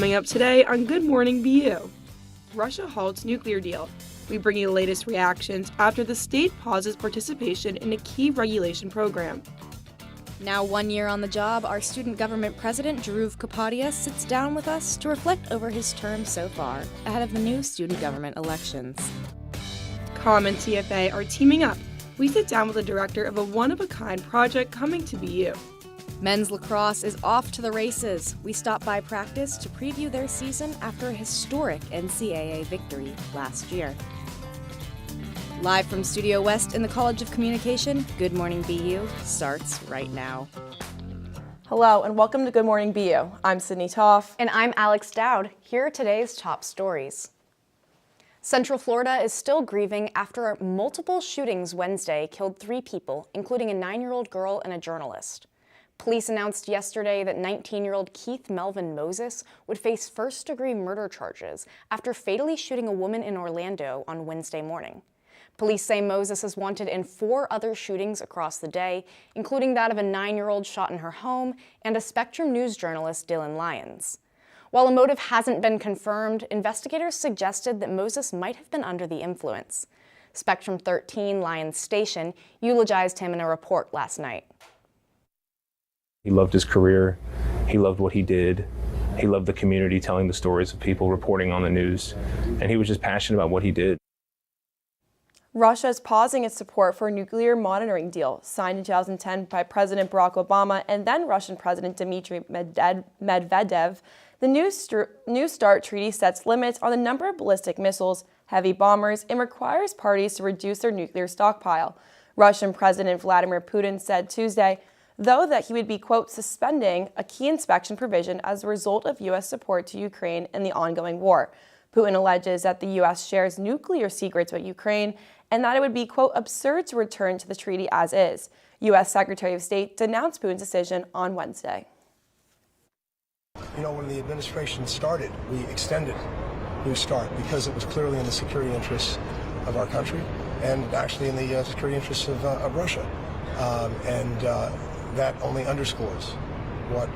Coming up today on Good Morning BU, Russia halts nuclear deal. We bring you the latest reactions after the state pauses participation in a key regulation program. Now 1 year on the job, our student government president, Dhruv Kapadia, sits down with us to reflect over his term so far, ahead of the new student government elections. COM and TFA are teaming up. We sit down with the director of a one-of-a-kind project coming to BU. Men's lacrosse is off to the races. We stop by practice to preview their season after a historic NCAA victory last year. Live from Studio West in the College of Communication, Good Morning BU starts right now. Hello and welcome to Good Morning BU. I'm Sydney Topf. And I'm Alex Dowd. Here are today's top stories. Central Florida is still grieving after multiple shootings Wednesday killed 3 people, including a 9-year-old girl and a journalist. Police announced yesterday that 19-year-old Keith Melvin Moses would face first-degree murder charges after fatally shooting a woman in Orlando on Wednesday morning. Police say Moses is wanted in 4 other shootings across the day, including that of a 9-year-old shot in her home and a Spectrum News journalist, Dylan Lyons. While a motive hasn't been confirmed, investigators suggested that Moses might have been under the influence. Spectrum 13 Lyons Station eulogized him in a report last night. He loved his career, he loved what he did, he loved the community, telling the stories of people reporting on the news, and he was just passionate about what he did. Russia is pausing its support for a nuclear monitoring deal signed in 2010 by President Barack Obama and then Russian President Dmitry Medvedev. The New START treaty sets limits on the number of ballistic missiles, heavy bombers, and requires parties to reduce their nuclear stockpile. Russian President Vladimir Putin said Tuesday, though, that he would be, quote, suspending a key inspection provision as a result of U.S. support to Ukraine in the ongoing war. Putin alleges that the U.S. shares nuclear secrets with Ukraine and that it would be, quote, absurd to return to the treaty as is. U.S. Secretary of State denounced Putin's decision on Wednesday. You know, when the administration started, we extended New START because it was clearly in the security interests of our country and actually in the security interests of Russia. That only underscores what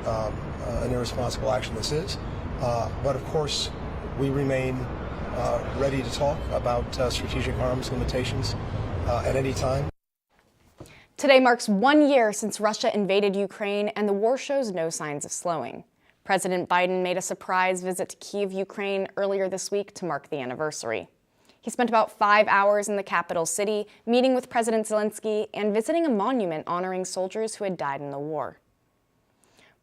an irresponsible action this is. But of course, we remain ready to talk about strategic arms limitations at any time. Today marks 1 year since Russia invaded Ukraine, and the war shows no signs of slowing. President Biden made a surprise visit to Kyiv, Ukraine earlier this week to mark the anniversary. He spent about 5 hours in the capital city, meeting with President Zelensky and visiting a monument honoring soldiers who had died in the war.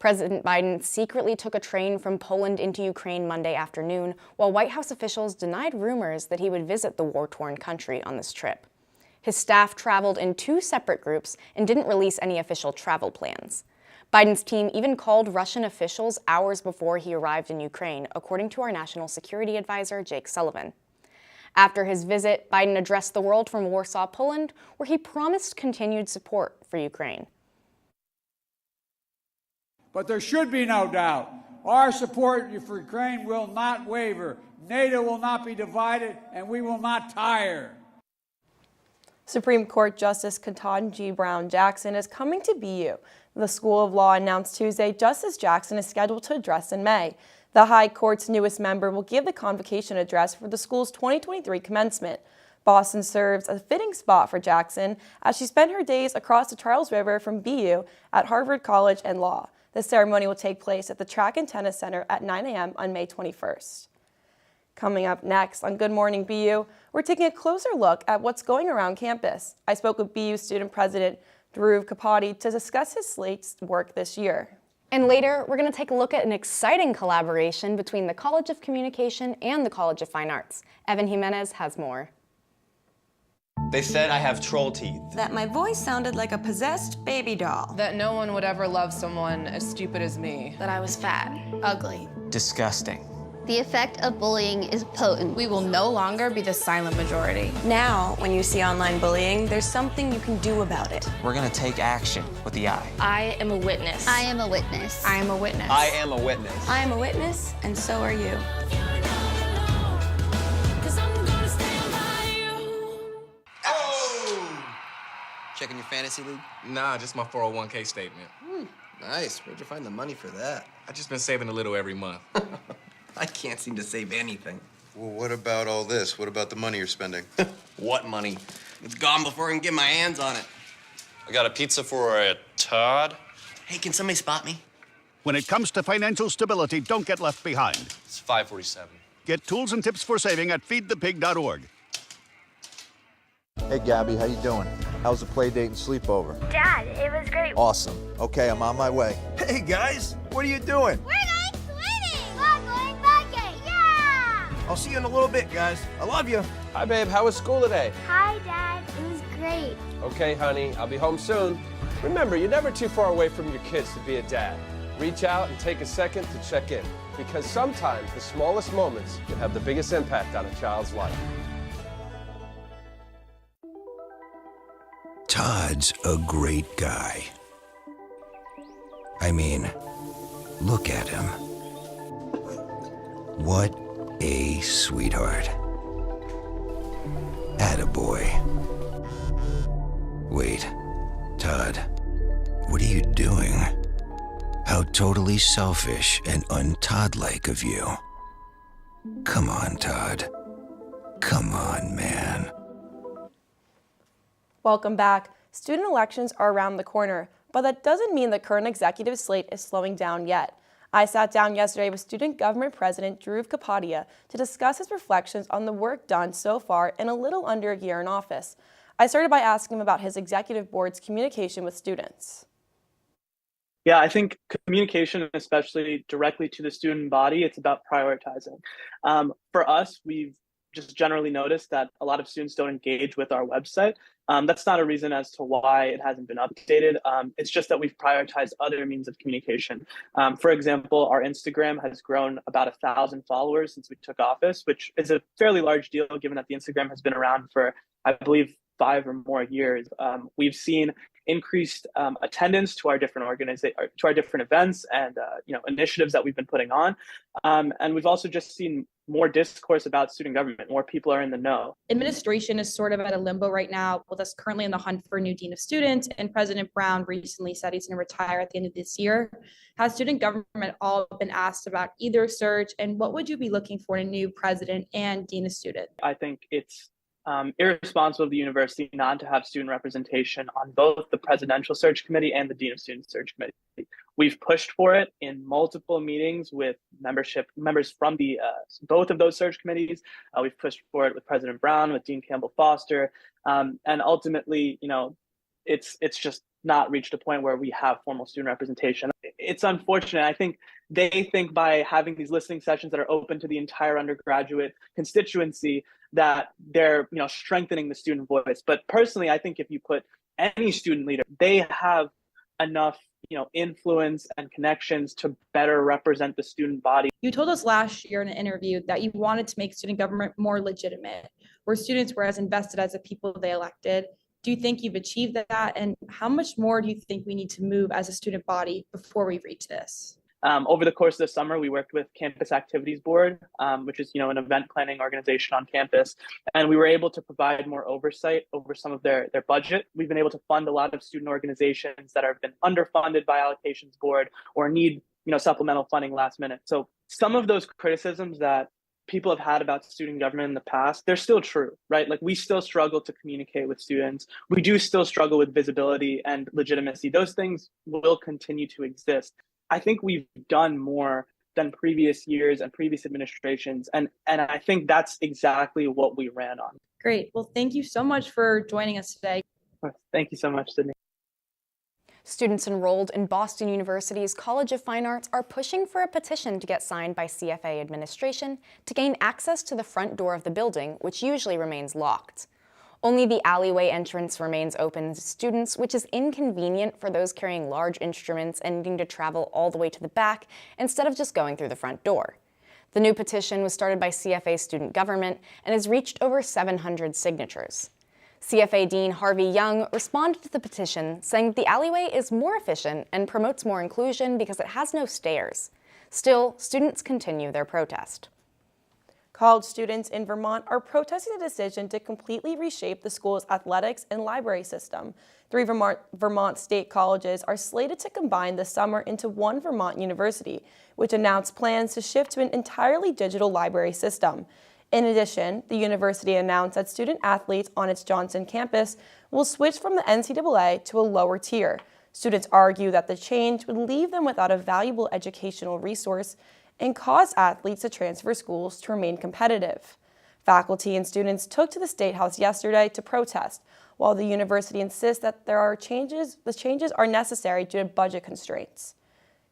President Biden secretly took a train from Poland into Ukraine Monday afternoon, while White House officials denied rumors that he would visit the war-torn country on this trip. His staff traveled in 2 separate groups and didn't release any official travel plans. Biden's team even called Russian officials hours before he arrived in Ukraine, according to our national security advisor, Jake Sullivan. After his visit, Biden addressed the world from Warsaw, Poland, where he promised continued support for Ukraine. But there should be no doubt. Our support for Ukraine will not waver. NATO will not be divided, and we will not tire. Supreme Court Justice Ketanji Brown Jackson is coming to BU. The School of Law announced Tuesday Justice Jackson is scheduled to address in May. The High Court's newest member will give the convocation address for the school's 2023 commencement. Boston serves a fitting spot for Jackson as she spent her days across the Charles River from BU at Harvard College and Law. The ceremony will take place at the Track and Tennis Center at 9 a.m. on May 21st. Coming up next on Good Morning BU, we're taking a closer look at what's going around campus. I spoke with BU student president Dhruv Kapadia to discuss his slate's work this year. And later, we're going to take a look at an exciting collaboration between the College of Communication and the College of Fine Arts. Evan Jimenez has more. They said I have troll teeth. That my voice sounded like a possessed baby doll. That no one would ever love someone as stupid as me. That I was fat, ugly. Disgusting. The effect of bullying is potent. We will no longer be the silent majority. Now, when you see online bullying, there's something you can do about it. We're gonna take action with the I. I am a witness. I am a witness. I am a witness. I am a witness. I am a witness, and so are you. Oh! Checking your fantasy league? Nah, just my 401k statement. Nice. Where'd you find the money for that? I just been saving a little every month. I can't seem to save anything. Well, what about all this? What about the money you're spending? What money? It's gone before I can get my hands on it. I got a pizza for a Todd. Hey, can somebody spot me? When it comes to financial stability, don't get left behind. It's 547. Get tools and tips for saving at feedthepig.org. Hey, Gabby, how you doing? How's the play date and sleepover? Dad, it was great. Awesome. Okay, I'm on my way. Hey, guys, what are you doing? We're going swimming. We're going biking. Yeah! I'll see you in a little bit, guys. I love you. Hi, babe. How was school today? Hi, Dad. It was great. Okay, honey. I'll be home soon. Remember, you're never too far away from your kids to be a dad. Reach out and take a second to check in, because sometimes the smallest moments can have the biggest impact on a child's life. Todd's a great guy. I mean, look at him. What a sweetheart. Attaboy. Wait, Todd, what are you doing? How totally selfish and un-Todd-like of you. Come on, Todd. Come on, man. Welcome back. Student elections are around the corner, but that doesn't mean the current executive slate is slowing down yet. I sat down yesterday with Student Government President Dhruv Kapadia to discuss his reflections on the work done so far in a little under a year in office. I started by asking him about his executive board's communication with students. Yeah, I think communication, especially directly to the student body, it's about prioritizing. For us, we've just generally noticed that a lot of students don't engage with our website. That's not a reason as to why it hasn't been updated. It's just that we've prioritized other means of communication. For example, our Instagram has grown about 1,000 followers since we took office, which is a fairly large deal given that the Instagram has been around for, I believe, 5 or more years. We've seen increased attendance to our different events and initiatives that we've been putting on, and we've also just seen more discourse about student government. More people are in the know. Administration is sort of at a limbo right now, with us currently in the hunt for a new dean of students, and President Brown recently said he's going to retire at the end of this year. Has student government all been asked about either search, and what would you be looking for in a new president and dean of student? I think it's irresponsible of the university not to have student representation on both the presidential search committee and the dean of student search committee. We've pushed for it in multiple meetings with members from the both of those search committees. We've pushed for it with President Brown, with Dean Campbell Foster, and ultimately, it's just not reached a point where we have formal student representation. It's unfortunate. I think they think by having these listening sessions that are open to the entire undergraduate constituency that they're strengthening the student voice. But personally, I think if you put any student leader, they have enough influence and connections to better represent the student body. You told us last year in an interview that you wanted to make student government more legitimate, where students were as invested as the people they elected. Do you think you've achieved that? And how much more do you think we need to move as a student body before we reach this? Over the course of the summer, we worked with Campus Activities Board, which is an event planning organization on campus, and we were able to provide more oversight over some of their budget. We've been able to fund a lot of student organizations that have been underfunded by Allocations Board or need supplemental funding last minute. So some of those criticisms that people have had about student government in the past, they're still true, right? Like, we still struggle to communicate with students. We do still struggle with visibility and legitimacy. Those things will continue to exist. I think we've done more than previous years and previous administrations. And I think that's exactly what we ran on. Great. Well, thank you so much for joining us today. Thank you so much, Sydney. Students enrolled in Boston University's College of Fine Arts are pushing for a petition to get signed by CFA administration to gain access to the front door of the building, which usually remains locked. Only the alleyway entrance remains open to students, which is inconvenient for those carrying large instruments and needing to travel all the way to the back instead of just going through the front door. The new petition was started by CFA Student Government and has reached over 700 signatures. CFA Dean Harvey Young responded to the petition, saying that the alleyway is more efficient and promotes more inclusion because it has no stairs. Still, students continue their protest. College students in Vermont are protesting the decision to completely reshape the school's athletics and library system. 3 Vermont state colleges are slated to combine this summer into one Vermont university, which announced plans to shift to an entirely digital library system. In addition, the university announced that student athletes on its Johnson campus will switch from the NCAA to a lower tier. Students argue that the change would leave them without a valuable educational resource and cause athletes to transfer schools to remain competitive. Faculty and students took to the State House yesterday to protest, while the university insists that the changes are necessary due to budget constraints.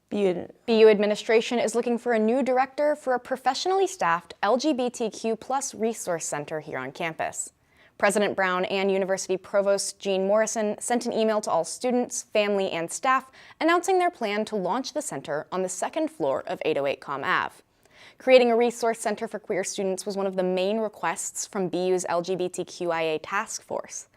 BU administration is looking for a new director for a professionally staffed LGBTQ+ resource center here on campus. President Brown and University Provost Jean Morrison sent an email to all students, family, and staff announcing their plan to launch the center on the second floor of 808 Com Ave. Creating a resource center for queer students was one of the main requests from BU's LGBTQIA task force.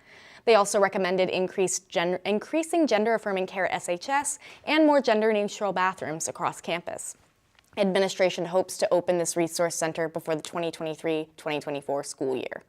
They also recommended increasing gender-affirming care at SHS and more gender-neutral bathrooms across campus. Administration hopes to open this resource center before the 2023-2024 school year.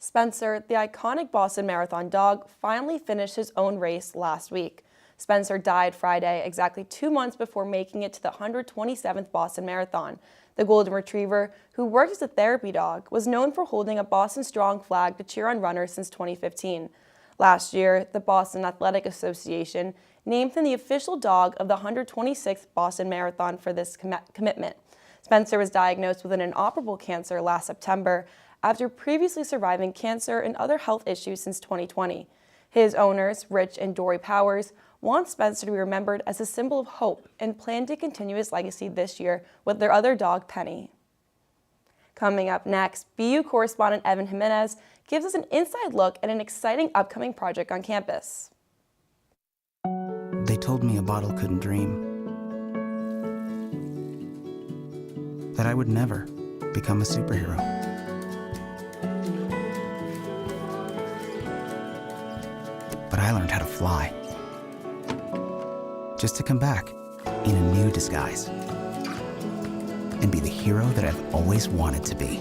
Spencer, the iconic Boston Marathon dog, finally finished his own race last week. Spencer died Friday, exactly 2 months before making it to the 127th Boston Marathon. The Golden Retriever, who worked as a therapy dog, was known for holding a Boston Strong flag to cheer on runners since 2015. Last year, the Boston Athletic Association named him the official dog of the 126th Boston Marathon for this commitment. Spencer was diagnosed with an inoperable cancer last September after previously surviving cancer and other health issues since 2020. His owners, Rich and Dory Powers, want Spencer to be remembered as a symbol of hope and plan to continue his legacy this year with their other dog, Penny. Coming up next, BU correspondent Evan Jimenez gives us an inside look at an exciting upcoming project on campus. They told me a bottle couldn't dream, that I would never become a superhero. But I learned how to fly, just to come back in a new disguise and be the hero that I've always wanted to be.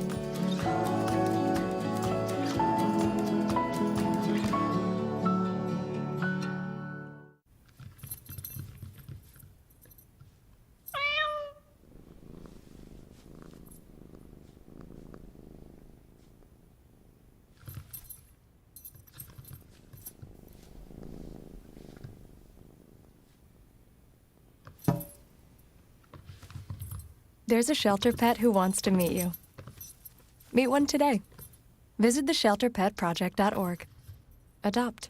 There's a shelter pet who wants to meet you. Meet one today. Visit theshelterpetproject.org. Adopt.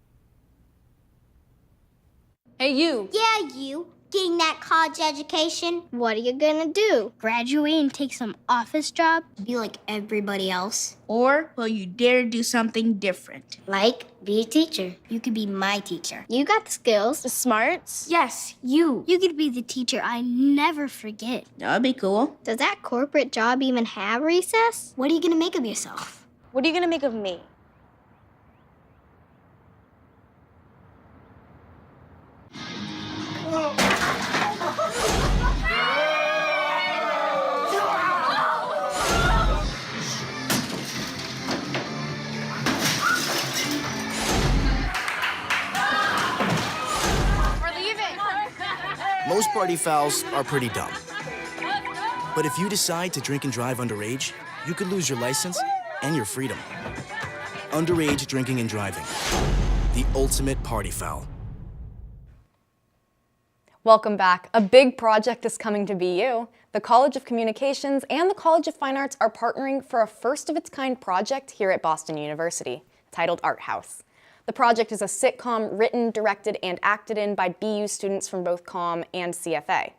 Hey, you. Yeah, you. Getting that college education? What are you gonna do? Graduate and take some office job? Be like everybody else? Or will you dare do something different? Like be a teacher. You could be my teacher. You got the skills. The smarts? Yes, you. You could be the teacher I never forget. That'd be cool. Does that corporate job even have recess? What are you gonna make of yourself? What are you gonna make of me? Most party fouls are pretty dumb. But if you decide to drink and drive underage, you could lose your license and your freedom. Underage drinking and driving. The ultimate party foul. Welcome back. A big project is coming to BU. The College of Communications and the College of Fine Arts are partnering for a first-of-its-kind project here at Boston University, titled Art House. The project is a sitcom written, directed, and acted in by BU students from both COM and CFA.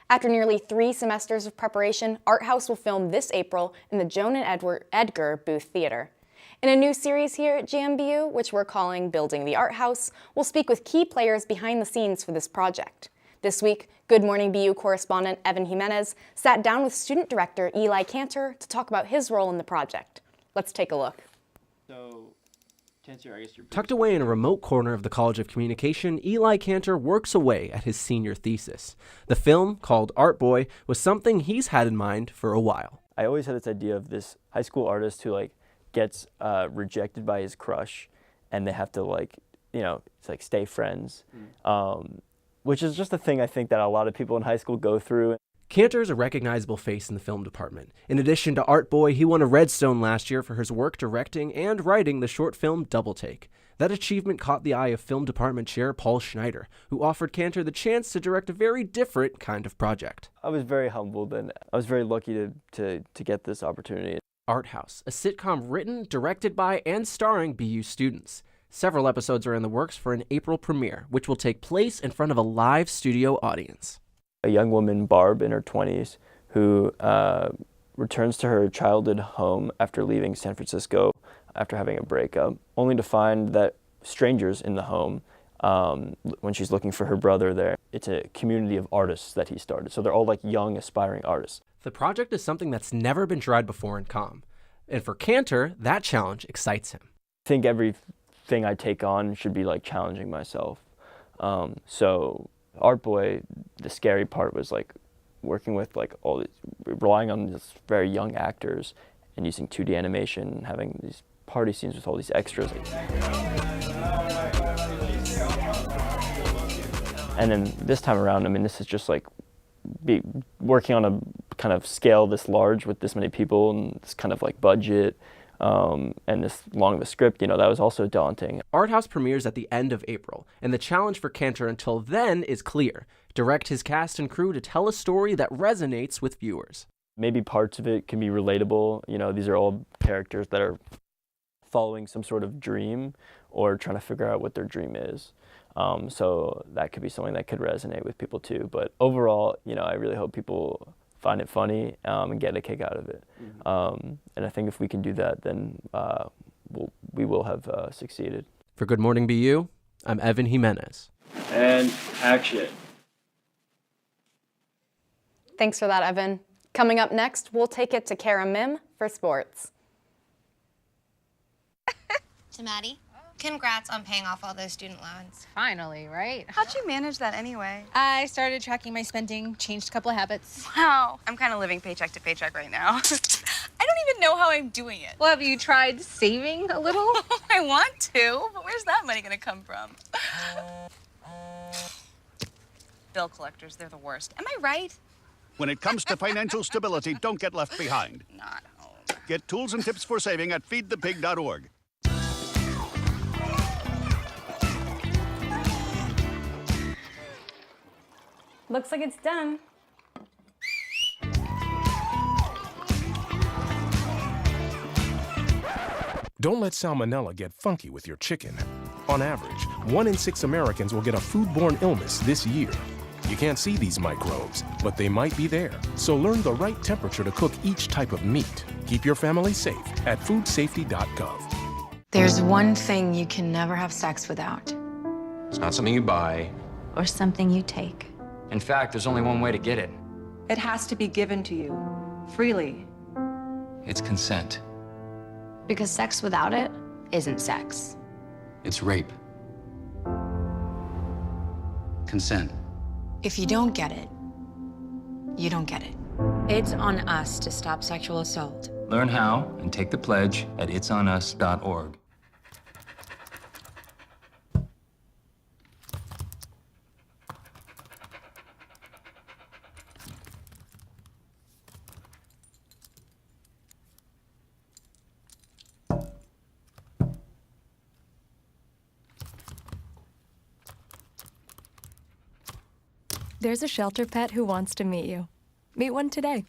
After nearly 3 semesters of preparation, Art House will film this April in the Joan and Edgar Booth Theater. In a new series here at GMBU, which we're calling Building the Art House, we'll speak with key players behind the scenes for this project. This week, Good Morning BU correspondent Evan Jimenez sat down with student director Eli Cantor to talk about his role in the project. Let's take a look. Tucked away in a remote corner of the College of Communication, Eli Cantor works away at his senior thesis. The film, called Art Boy, was something he's had in mind for a while. I always had this idea of this high school artist who like gets rejected by his crush, and they have to like, it's like stay friends, which is just a thing I think that a lot of people in high school go through. Cantor is a recognizable face in the film department. In addition to Art Boy, he won a Redstone last year for his work directing and writing the short film Double Take. That achievement caught the eye of film department chair Paul Schneider, who offered Cantor the chance to direct a very different kind of project. I was very humbled, and I was very lucky to get this opportunity. Art House, a sitcom written, directed by, and starring BU students. Several episodes are in the works for an April premiere, which will take place in front of a live studio audience. A young woman, Barb, in her 20s, who returns to her childhood home after leaving San Francisco after having a breakup, only to find that strangers in the home, when she's looking for her brother there, it's a community of artists that he started. So they're all like young, aspiring artists. The project is something that's never been tried before in comm. And for Cantor, that challenge excites him. I think everything I take on should be like challenging myself. So Art Boy, the scary part was like working with like all these, relying on these very young actors and using 2D animation and having these party scenes with all these extras. And then this time around, I mean, this is just like working on a kind of scale this large with this many people and this kind of like budget and this long of a script, that was also daunting. Art House premieres at the end of April, and the challenge for Cantor until then is clear. Direct his cast and crew to tell a story that resonates with viewers. Maybe parts of it can be relatable. These are all characters that are following some sort of dream or trying to figure out what their dream is. So that could be something that could resonate with people too. But overall, I really hope people find it funny and get a kick out of it. And I think if we can do that, then we will have succeeded. For Good Morning BU, I'm Evan Jimenez. And action. Thanks for that, Evan. Coming up next, we'll take it to Kara Mim for sports. To Maddie, congrats on paying off all those student loans. Finally, right? How'd you manage that anyway? I started tracking my spending, changed a couple of habits. Wow, I'm kind of living paycheck to paycheck right now. I don't even know how I'm doing it. Well, have you tried saving a little? I want to, but where's that money gonna come from? Bill collectors, they're the worst. Am I right? When it comes to financial stability, don't get left behind. Not home. Get tools and tips for saving at feedthepig.org. Looks like it's done. Don't let salmonella get funky with your chicken. On average, 1 in 6 Americans will get a foodborne illness this year. You can't see these microbes, but they might be there. So learn the right temperature to cook each type of meat. Keep your family safe at foodsafety.gov. There's one thing you can never have sex without. It's not something you buy. Or something you take. In fact, there's only one way to get it. It has to be given to you, freely. It's consent. Because sex without it isn't sex. It's rape. Consent. If you don't get it, you don't get it. It's on us to stop sexual assault. Learn how and take the pledge at itsonus.org. There's a shelter pet who wants to meet you. Meet one today.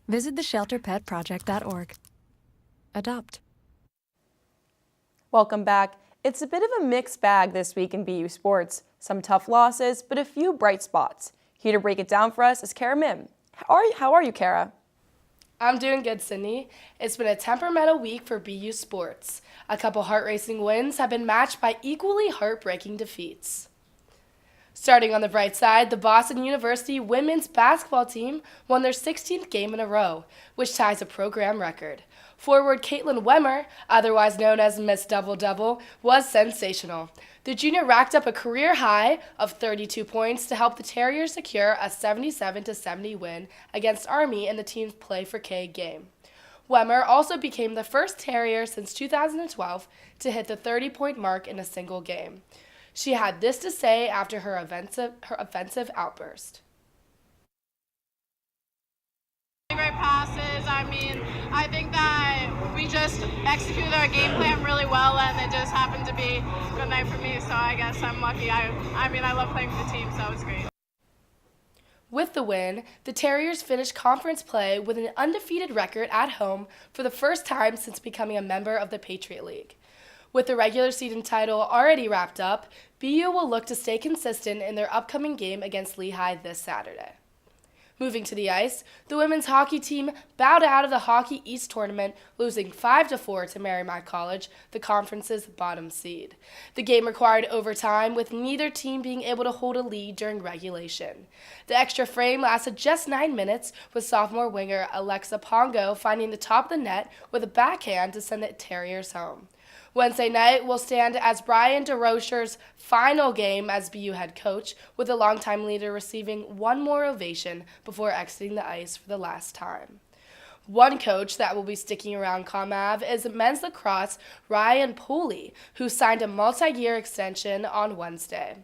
Visit theshelterpetproject.org. Adopt. Welcome back. It's a bit of a mixed bag this week in BU sports. Some tough losses, but a few bright spots. Here to break it down for us is Kara Mim. How are you, Kara? I'm doing good, Sydney. It's been a temperamental week for BU sports. A couple heart-racing wins have been matched by equally heartbreaking defeats. Starting on the bright side, the Boston University women's basketball team won their 16th game in a row, which ties a program record. Forward Caitlin Wemmer, otherwise known as Miss Double-Double, was sensational. The junior racked up a career high of 32 points to help the Terriers secure a 77-70 win against Army in the team's Play for K game. Wemmer also became the first Terrier since 2012 to hit the 30-point mark in a single game. She had this to say after her offensive outburst. Great passes. I mean, I think that we just executed our game plan really well, and it just happened to be a good night for me, so I guess I'm lucky. I mean, I love playing for the team, so it's great. With the win, the Terriers finished conference play with an undefeated record at home for the first time since becoming a member of the Patriot League. With the regular season title already wrapped up, BU will look to stay consistent in their upcoming game against Lehigh this Saturday. Moving to the ice, the women's hockey team bowed out of the Hockey East tournament, losing 5-4 to Merrimack College, the conference's bottom seed. The game required overtime, with neither team being able to hold a lead during regulation. The extra frame lasted just 9 minutes, with sophomore winger Alexa Pongo finding the top of the net with a backhand to send the Terriers home. Wednesday night will stand as Brian DeRocher's final game as BU head coach, with the longtime leader receiving one more ovation before exiting the ice for the last time. One coach that will be sticking around ComAv is men's lacrosse Ryan Pooley, who signed a multi-year extension on Wednesday.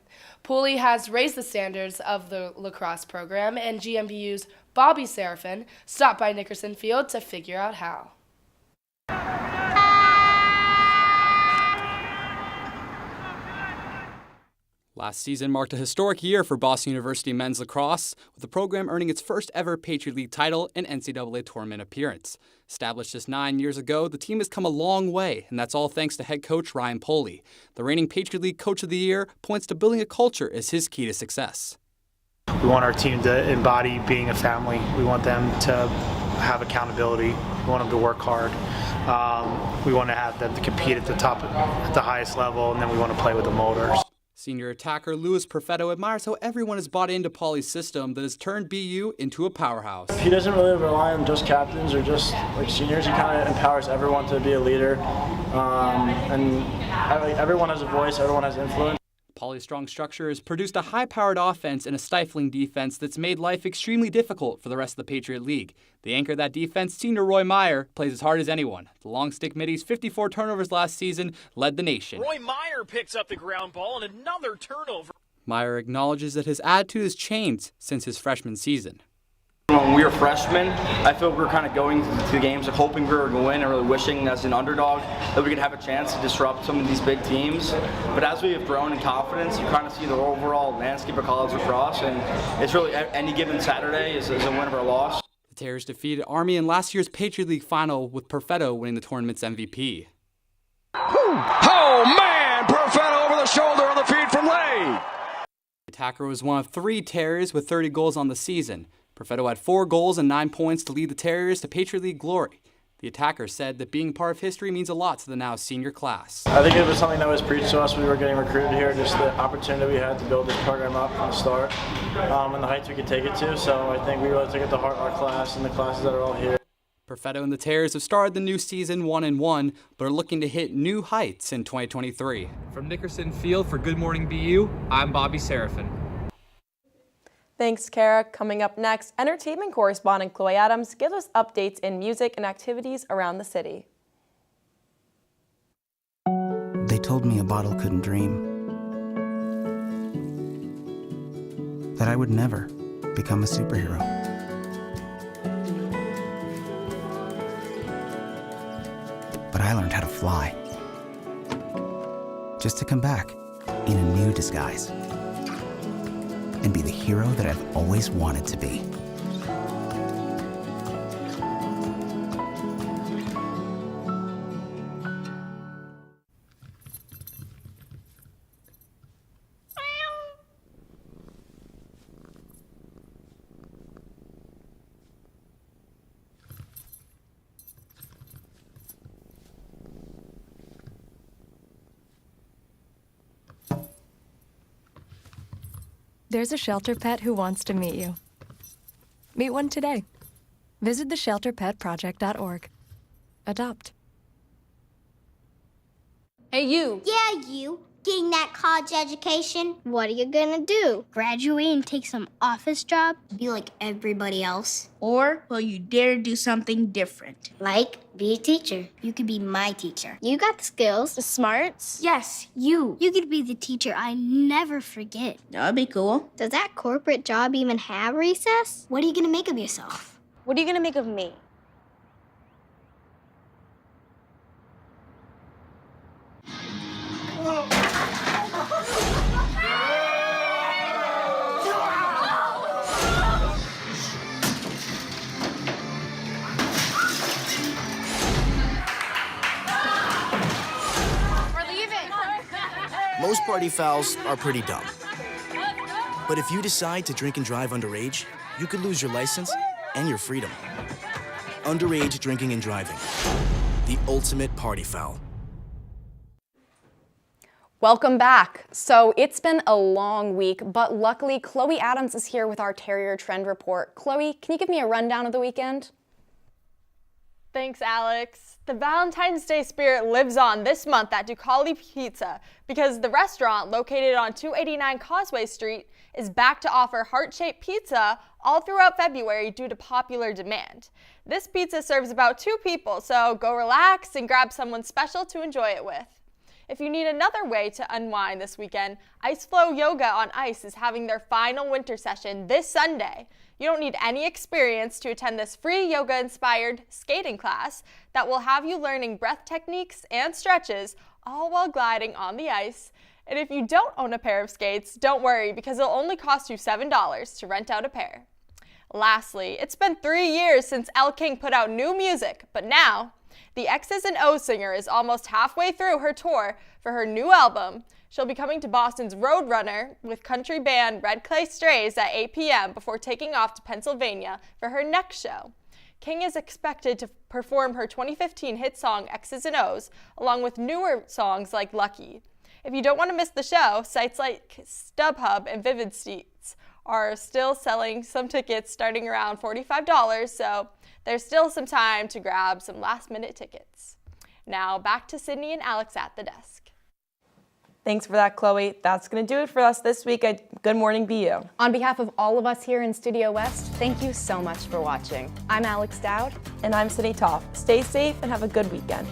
Pooley has raised the standards of the lacrosse program, and GMBU's Bobby Serafin stopped by Nickerson Field to figure out how. Last season marked a historic year for Boston University men's lacrosse, with the program earning its first ever Patriot League title and NCAA tournament appearance. Established just 9 years ago, the team has come a long way, and that's all thanks to head coach Ryan Pooley. The reigning Patriot League Coach of the Year points to building a culture as his key to success. We want our team to embody being a family. We want them to have accountability. We want them to work hard. We want to have them to compete at the highest level, and then we want to play with the motors. Senior attacker Louis Perfetto admires how everyone has bought into Pauley's system that has turned BU into a powerhouse. He doesn't really rely on just captains or just like seniors. He kind of empowers everyone to be a leader, and everyone has a voice, everyone has influence. Pauley's strong structure has produced a high-powered offense and a stifling defense that's made life extremely difficult for the rest of the Patriot League. The anchor of that defense, senior Roy Meyer, plays as hard as anyone. The Long Stick Middies' 54 turnovers last season led the nation. Roy Meyer picks up the ground ball and another turnover. Meyer acknowledges that his attitude has changed since his freshman season. When we were freshmen, I feel we were kind of going to the games hoping we were going to win and really wishing as an underdog that we could have a chance to disrupt some of these big teams. But as we have grown in confidence, you kind of see the overall landscape of college lacrosse, and it's really any given Saturday is a win or a loss. The Terriers defeated Army in last year's Patriot League final, with Perfetto winning the tournament's MVP. Oh man, Perfetto over the shoulder on the feed from Lay. The attacker was one of 3 Terriers with 30 goals on the season. Perfetto had 4 goals and 9 points to lead the Terriers to Patriot League glory. The attacker said that being part of history means a lot to the now senior class. I think it was something that was preached to us when we were getting recruited here, just the opportunity we had to build this program up from the start, and the heights we could take it to. So I think we really took it to heart, our class and the classes that are all here. Perfetto and the Terriers have started the new season 1-1, but are looking to hit new heights in 2023. From Nickerson Field for Good Morning BU, I'm Bobby Serafin. Thanks, Kara. Coming up next, entertainment correspondent Chloe Adams gives us updates in music and activities around the city. They told me a bottle couldn't dream, that I would never become a superhero. But I learned how to fly, just to come back in a new disguise and be the hero that I've always wanted to be. There's a shelter pet who wants to meet you. Meet one today. Visit theshelterpetproject.org. Adopt. Hey, you. Yeah, you. Getting that college education? What are you gonna do? Graduate and take some office job? Be like everybody else? Or will you dare do something different? Like, be a teacher. You could be my teacher. You got the skills. The smarts. Yes, you. You could be the teacher I never forget. That'd be cool. Does that corporate job even have recess? What are you gonna make of yourself? What are you gonna make of me? Most party fouls are pretty dumb. But if you decide to drink and drive underage, you could lose your license and your freedom. Underage drinking and driving. The ultimate party foul. Welcome back. So it's been a long week, but luckily Chloe Adams is here with our Terrier Trend Report. Chloe, can you give me a rundown of the weekend? Thanks, Alex. The Valentine's Day spirit lives on this month at Ducati Pizza because the restaurant, located on 289 Causeway Street, is back to offer heart-shaped pizza all throughout February due to popular demand. This pizza serves about 2 people, so go relax and grab someone special to enjoy it with. If you need another way to unwind this weekend, Ice Flow Yoga on Ice is having their final winter session this Sunday. You don't need any experience to attend this free yoga-inspired skating class that will have you learning breath techniques and stretches, all while gliding on the ice. And if you don't own a pair of skates, don't worry, because it'll only cost you $7 to rent out a pair. Lastly, it's been 3 years since Elle King put out new music, but now the X's and O's singer is almost halfway through her tour for her new album. She'll be coming to Boston's Roadrunner with country band Red Clay Strays at 8 p.m. before taking off to Pennsylvania for her next show. King is expected to perform her 2015 hit song X's and O's, along with newer songs like Lucky. If you don't want to miss the show, sites like StubHub and Vivid Seats are still selling some tickets starting around $45, so there's still some time to grab some last-minute tickets. Now back to Sydney and Alex at the desk. Thanks for that, Chloe. That's going to do it for us this week at Good Morning BU. On behalf of all of us here in Studio West, thank you so much for watching. I'm Alex Dowd. And I'm Sydney Topf. Stay safe and have a good weekend.